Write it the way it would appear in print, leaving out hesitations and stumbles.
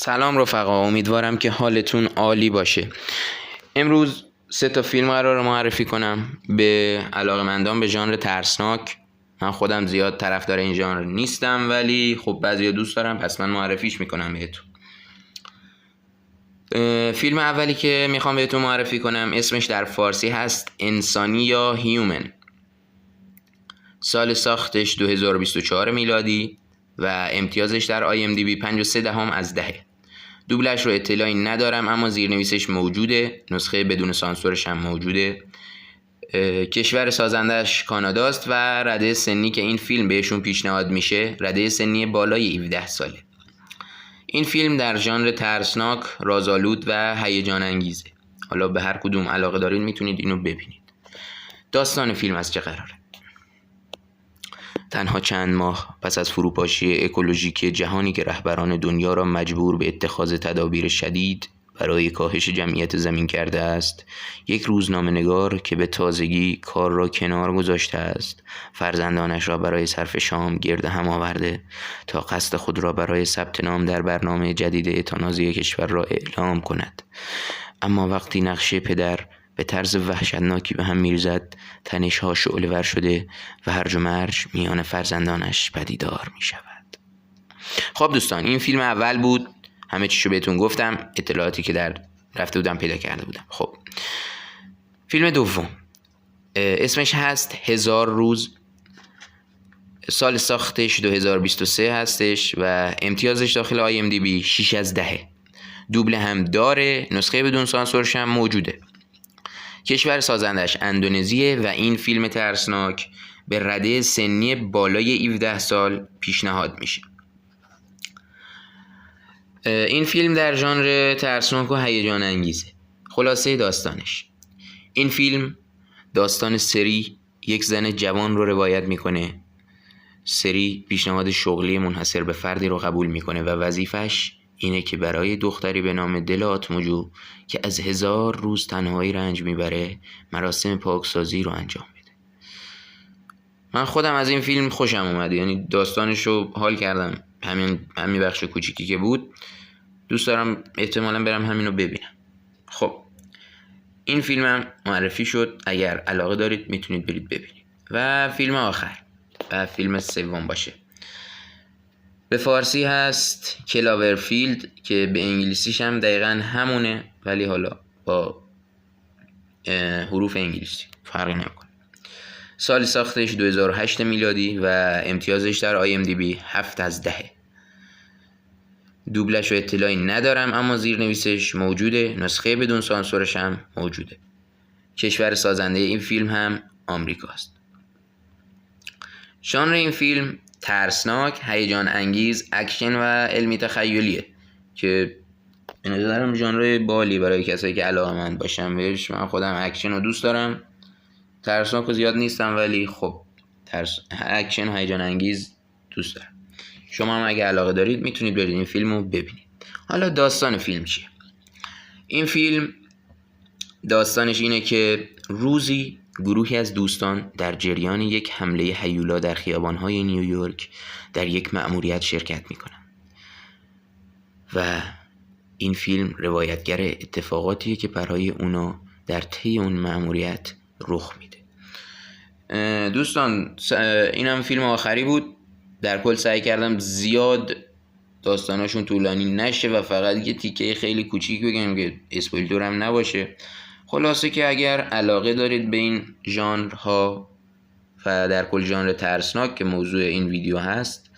سلام رفقا، امیدوارم که حالتون عالی باشه. امروز 3 فیلم قراره معرفی کنم به علاقه‌مندان به ژانر ترسناک. من خودم زیاد طرفدار این ژانر نیستم، ولی خب بعضیا دوست دارم، پس من معرفیش میکنم بهتون. فیلم اولی که میخوام بهتون معرفی کنم اسمش در فارسی هست انسانی یا هیومن. سال ساختش 2024 میلادی و امتیازش در IMDb 5.3 دوبلش رو اطلاعی ندارم، اما زیرنویسش موجوده، نسخه بدون سانسورش هم موجوده. کشور سازندش کاناداست و رده سنی که این فیلم بهشون پیشنهاد میشه رده سنی بالای 17 ساله. این فیلم در ژانر ترسناک، رازآلود و هیجان انگیزه. حالا به هر کدوم علاقه دارین میتونید اینو ببینید. داستان فیلم از چه قراره؟ تنها چند ماه پس از فروپاشی اکولوژیکی جهانی که رهبران دنیا را مجبور به اتخاذ تدابیر شدید برای کاهش جمعیت زمین کرده است، یک روزنامه‌نگار که به تازگی کار را کنار گذاشته است، فرزندانش را برای صرف شام گرد هم آورده تا قصد خود را برای ثبت نام در برنامه جدید اتانازی کشور را اعلام کند. اما وقتی نقشه پدر به طرز وحشتناکی به هم می‌ریزد، تنش‌ها شعله‌ور شده و هرج و مرج میان فرزندانش پدیدار می‌شود. خب دوستان، این فیلم اول بود. همه چیشو بهتون گفتم، اطلاعاتی که در رفته بودم پیدا کرده بودم. خب فیلم دوم اسمش هست 1000 روز. سال ساختش 2023 هستش و امتیازش داخل IMDb 6/10. دوبل هم داره، نسخه بدون سانسورش هم موجوده. کشور سازندش اندونزیه و این فیلم ترسناک به رده سنی بالای 17 سال پیشنهاد میشه. این فیلم در ژانر ترسناک و هیجان انگیزه. خلاصه داستانش: این فیلم داستان سری، یک زن جوان رو روایت میکنه. سری پیشنهاد شغلی منحصر به فردی رو قبول میکنه و وظیفش اینه که برای دختری به نام دل آتمجو که از 1000 روز تنهایی رنج میبره مراسم پاکسازی رو انجام بده. من خودم از این فیلم خوشم اومده، یعنی داستانش رو حال کردم. همین بخش کوچیکی که بود دوست دارم احتمالاً برم همینو ببینم. خب این فیلمم معرفی شد، اگر علاقه دارید میتونید برید ببینید. و فیلم آخر و فیلم سوم باشه، به فارسی هست کلاورفیلد که به انگلیسیش هم دقیقا همونه، ولی حالا با حروف انگلیسی فرقی نمیکنه. سال ساختش 2008 میلادی و امتیازش در IMDb 7/10. دوبلش رو اطلاعی ندارم، اما زیرنویسش موجوده، نسخه بدون سانسورش هم موجوده. کشور سازنده این فیلم هم آمریکاست. ژانر این فیلم ترسناک، هیجان انگیز، اکشن و علمی تخیلیه که به نظرم ژانر بالی برای کسایی که علاقه‌مند باشن بهش. من خودم اکشن رو دوست دارم، ترسناک رو زیاد نیستم، ولی خب اکشن و هیجان انگیز دوست دارم. شما هم اگه علاقه دارید میتونید برید این فیلم رو ببینید. حالا داستان فیلم چیه؟ این فیلم داستانش اینه که روزی گروهی از دوستان در جریان یک حمله هیولا در خیابان‌های نیویورک در یک مأموریت شرکت میکنن و این فیلم روایتگر اتفاقاتیه که برای اونا در طی اون مأموریت رخ میده. دوستان این هم فیلم آخری بود. در کل سعی کردم زیاد داستاناشون طولانی نشه و فقط یه تیکه خیلی کوچیک بگم که اسپویلر هم نباشه. خلاصه که اگر علاقه دارید به این ژانرها و در کل ژانر ترسناک که موضوع این ویدیو هست،